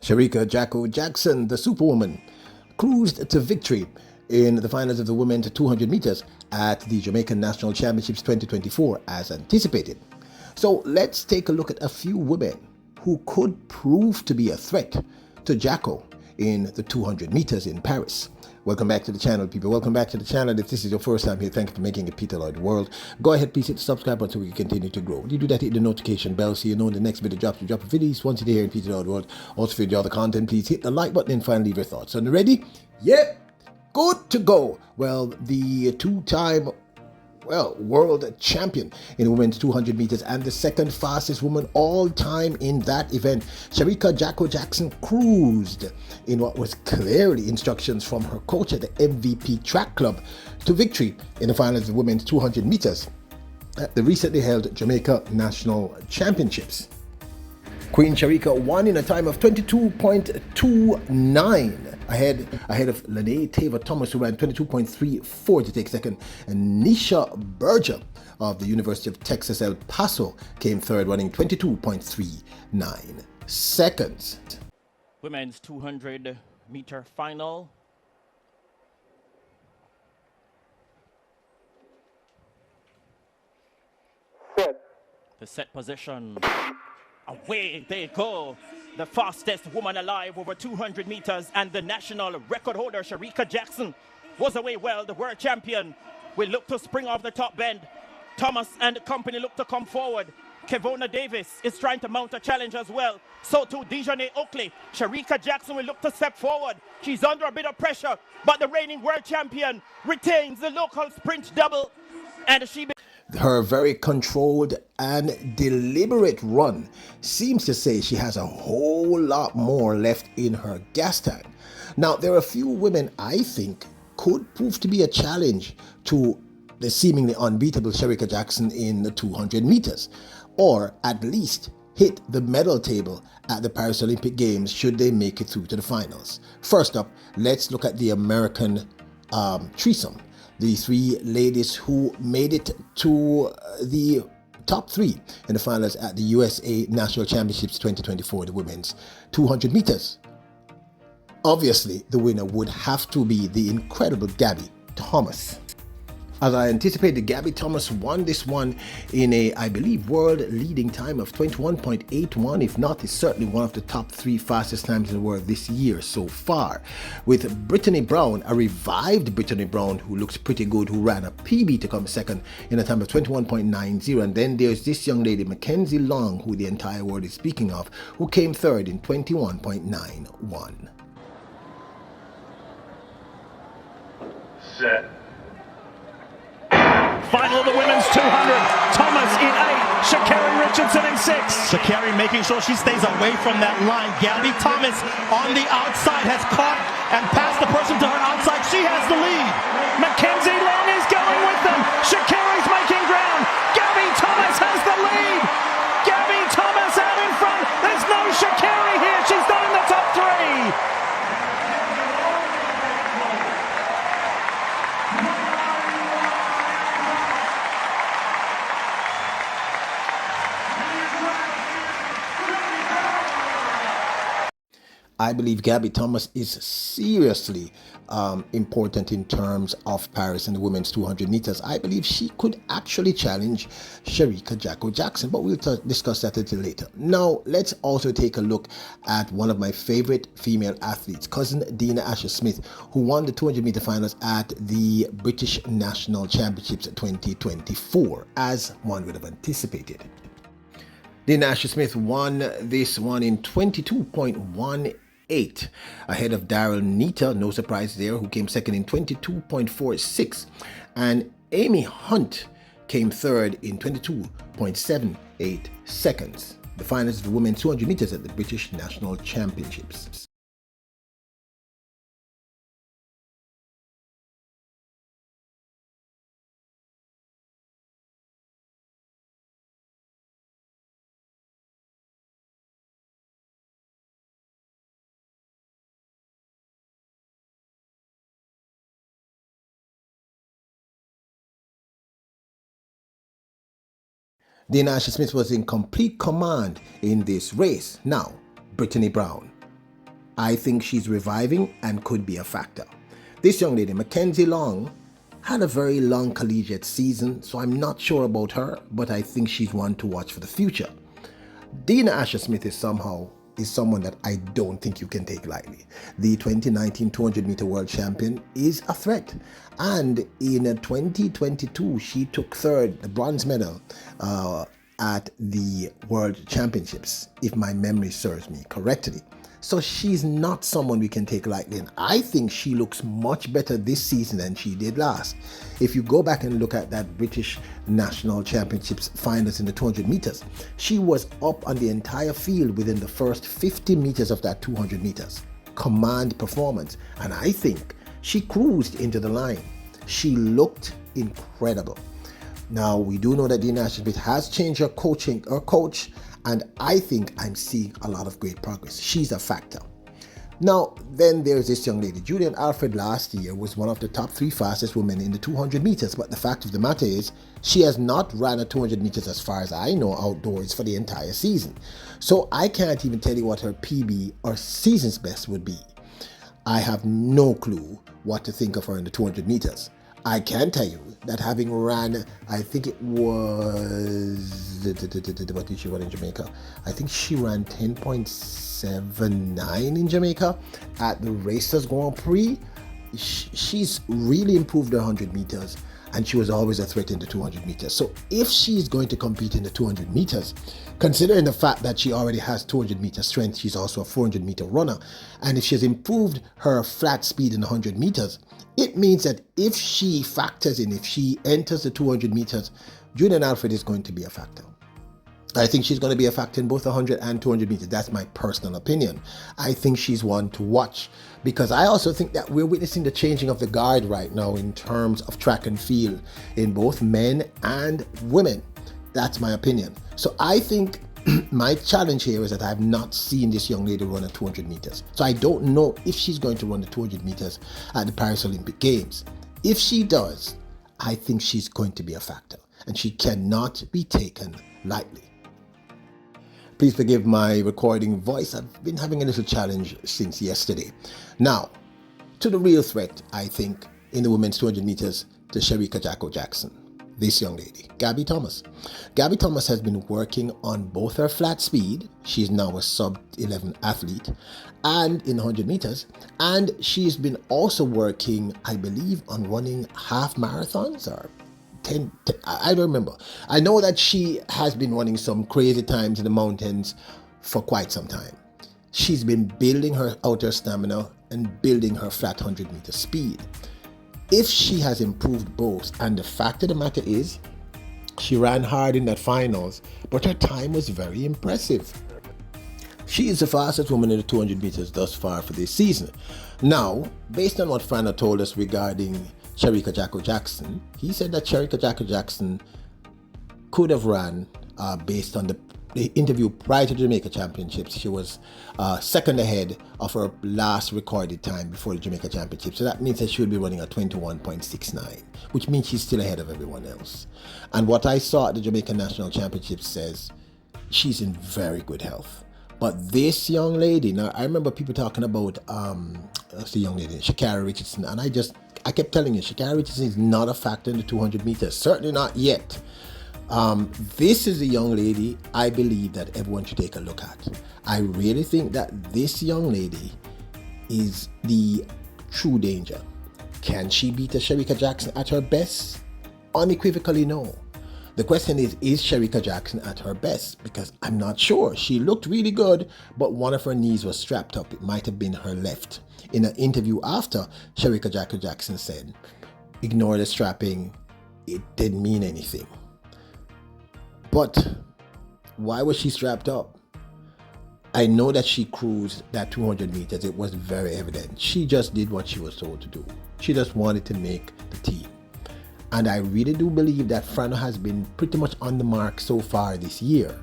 Shericka Jacko Jackson, the Superwoman, cruised to victory in the finals of the women's 200 meters at the Jamaican National Championships 2024 as anticipated. So let's take a look at a few women who could prove to be a threat to Jacko in the 200 meters in Paris. Welcome back to the channel, people. Welcome back to the channel. If this is your first time here, thank you for making it Peter Lloyd World. Go ahead, please hit the subscribe button so we can continue to grow. When you do that, hit the notification bell so you know when the next video drops. We drop videos once a day here in Peter Lloyd World. Also, if you enjoy the content, please hit the like button and finally leave your thoughts. So, ready? Yep, good to go. Well, the two-time world champion in women's 200 meters and the second fastest woman all time in that event, Shericka Jacko Jackson cruised in what was clearly instructions from her coach at the MVP Track Club to victory in the finals of the women's 200 meters at the recently held Jamaica National Championships. Queen Shericka won in a time of 22.29 ahead of Lene Taylor Thomas, who ran 22.34 to take second, and Nisha Berger of the University of Texas El Paso came third, running 22.39 seconds. Women's 200 meter final. The set position. Away they go. The fastest woman alive over 200 meters and the national record holder Shericka Jackson was away well. The world champion will look to spring off the top bend. Thomas and company look to come forward. Kevona Davis is trying to mount a challenge as well. So too Dejanay Oakley. Shericka Jackson will look to step forward. She's under a bit of pressure, but the reigning world champion retains the local sprint double, and her very controlled and deliberate run seems to say she has a whole lot more left in her gas tank. Now, there are a few women I think could prove to be a challenge to the seemingly unbeatable Shericka Jackson in the 200 meters, or at least hit the medal table at the Paris Olympic Games should they make it through to the finals. First up, let's look at the American threesome. The three ladies who made it to the top three in the finals at the USA National Championships 2024, the women's 200 meters. Obviously, the winner would have to be the incredible Gabby Thomas. As I anticipated, Gabby Thomas won this one in a, I believe, world-leading time of 21.81. If not, it's certainly one of the top three fastest times in the world this year so far. With Brittany Brown, a revived Brittany Brown who looks pretty good, who ran a PB to come second in a time of 21.90. And then there's this young lady, Mackenzie Long, who the entire world is speaking of, who came third in 21.91. Set. Final of the women's 200. Thomas in 8. Sha'Carri Richardson in 6. Sha'Carri making sure she stays away from that line. Gabby Thomas on the outside has caught and passed the person to her outside. She has the lead. Mackenzie Long is going with them. Sha'Carri's making ground. Gabby Thomas has the lead. Gabby Thomas out in front. There's no Sha'Carri here. She's not in the top three. I believe Gabby Thomas is seriously important in terms of Paris and the women's 200 meters. I believe she could actually challenge Shericka Jacko Jackson, but we'll discuss that a little later. Now, let's also take a look at one of my favorite female athletes, cousin Dina Asher-Smith, who won the 200 meter finals at the British National Championships 2024, as one would have anticipated. Dina Asher-Smith won this one in 22.18 ahead of Daryl Nita, no surprise there, who came second in 22.46, and Amy Hunt came third in 22.78 seconds. The finals of the women's 200 meters at the British National Championships. Dina Asher-Smith was in complete command in this race. Now, Brittany Brown I think she's reviving and could be a factor. This young lady, Mackenzie Long, had a very long collegiate season, so I'm not sure about her, but I think she's one to watch for the future. Dina Asher-Smith is someone that I don't think you can take lightly. The 2019 200-meter world champion is a threat. And in 2022, she took third, the bronze medal, at the World Championships, if my memory serves me correctly. So she's not someone we can take lightly, and I think she looks much better this season than she did last. If you go back and look at that British National Championships finals in the 200 meters, she was up on the entire field within the first 50 meters of that 200 meters. Command performance, and I think she cruised into the line. She looked incredible. Now, we do know that Dina Asher-Smith has changed her coach, and I think I'm seeing a lot of great progress. She's a factor. Now, then there's this young lady. Julien Alfred last year was one of the top 3 fastest women in the 200 meters, but the fact of the matter is, she has not ran a 200 meters as far as I know outdoors for the entire season. So I can't even tell you what her PB or season's best would be. I have no clue what to think of her in the 200 meters. I can tell you that having ran, I think it was, what did she run in Jamaica? I think she ran 10.79 in Jamaica at the Racers Grand Prix. She's really improved her 100 meters, and she was always a threat in the 200 meters. So if she's going to compete in the 200 meters, considering the fact that she already has 200 meter strength, she's also a 400 meter runner, and if she's improved her flat speed in 100 meters, it means that if she factors in, if she enters the 200 meters, Julien Alfred is going to be a factor. I think she's going to be a factor in both 100 and 200 meters. That's my personal opinion. I think she's one to watch, because I also think that we're witnessing the changing of the guard right now in terms of track and field in both men and women. That's my opinion. So I think my challenge here is that I have not seen this young lady run a 200 meters. So I don't know if she's going to run the 200 meters at the Paris Olympic Games. If she does, I think she's going to be a factor, and she cannot be taken lightly. Please forgive my recording voice. I've been having a little challenge since yesterday. Now, to the real threat, I think, in the women's 200 meters, to Shericka Jackson. This young lady, Gabby Thomas. Gabby Thomas has been working on both her flat speed. She's now a sub-11 athlete, and in 100 meters. And she's been also working, I believe, on running half marathons or 10, I don't remember. I know that she has been running some crazy times in the mountains for quite some time. She's been building her outer stamina and building her flat 100 meter speed. If she has improved both, and the fact of the matter is, she ran hard in that finals, but her time was very impressive. She is the fastest woman in the 200 meters thus far for this season. Now, based on what Frana told us regarding Shericka Jackson, he said that Shericka Jackson could have ran based on the interview prior to the Jamaica Championships. She was second ahead of her last recorded time before the Jamaica Championships. So that means that she would be running at 21.69, which means she's still ahead of everyone else. And what I saw at the Jamaican National Championships says she's in very good health. But this young lady, now I remember people talking about the young lady, Sha'Carri Richardson, and I kept telling you, Sha'Carri Richardson is not a factor in the 200 meters, certainly not yet. This is a young lady I believe that everyone should take a look at. I really think that this young lady is the true danger. Can she beat a Shericka Jackson at her best? Unequivocally, no. The question is Shericka Jackson at her best? Because I'm not sure. She looked really good, but one of her knees was strapped up. It might have been her left. In an interview after, Shericka Jackson said, ignore the strapping, it didn't mean anything. But why was she strapped up? I know that she cruised that 200 meters. It was very evident. She just did what she was told to do. She just wanted to make the team. And I really do believe that Frano has been pretty much on the mark so far this year.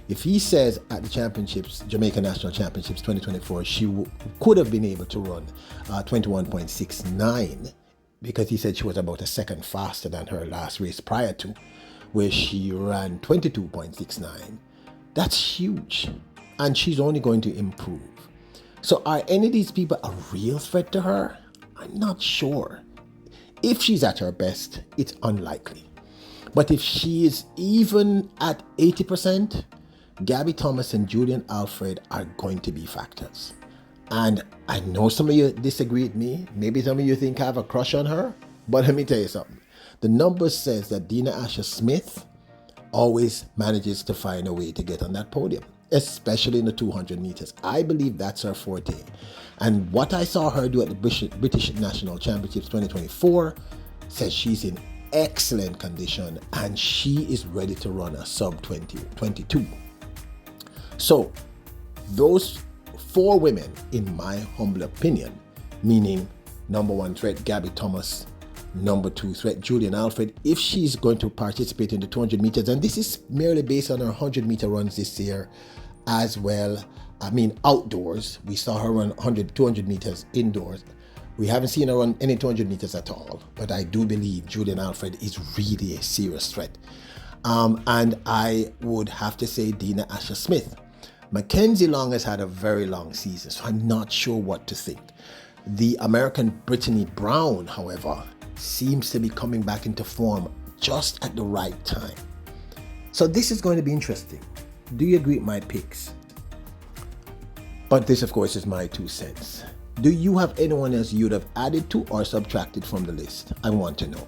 If he says at the championships, Jamaican National Championships 2024, she could have been able to run 21.69, because he said she was about a second faster than her last race prior to, where she ran 22.69. That's huge. And she's only going to improve. So are any of these people a real threat to her? I'm not sure. If she's at her best, it's unlikely. But if she is even at 80%, Gabby Thomas and Julien Alfred are going to be factors. And I know some of you disagree with me. Maybe some of you think I have a crush on her. But let me tell you something. The numbers says that Dina Asher-Smith always manages to find a way to get on that podium, especially in the 200 meters. I believe that's her forte. And what I saw her do at the British National Championships 2024 says she's in excellent condition and she is ready to run a sub 22. So those 4 women, in my humble opinion, meaning number 1 threat Gabby Thomas, number 2 threat Julien Alfred, if she's going to participate in the 200 meters, and this is merely based on her 100-meter runs this year as well. I mean, outdoors, we saw her run 200 meters indoors. We haven't seen her run any 200 meters at all, but I do believe Julien Alfred is really a serious threat. And I would have to say Dina Asher-Smith. Mackenzie Long has had a very long season, so I'm not sure what to think. The American Brittany Brown, however, seems to be coming back into form just at the right time. So this is going to be interesting. Do you agree with my picks? But this, of course, is my 2 cents. Do you have anyone else you'd have added to or subtracted from the list? I want to know.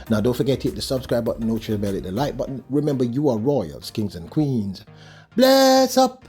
Now, don't forget to hit the subscribe button, notification bell, hit the like button. Remember, you are royals, kings and queens. Bless up!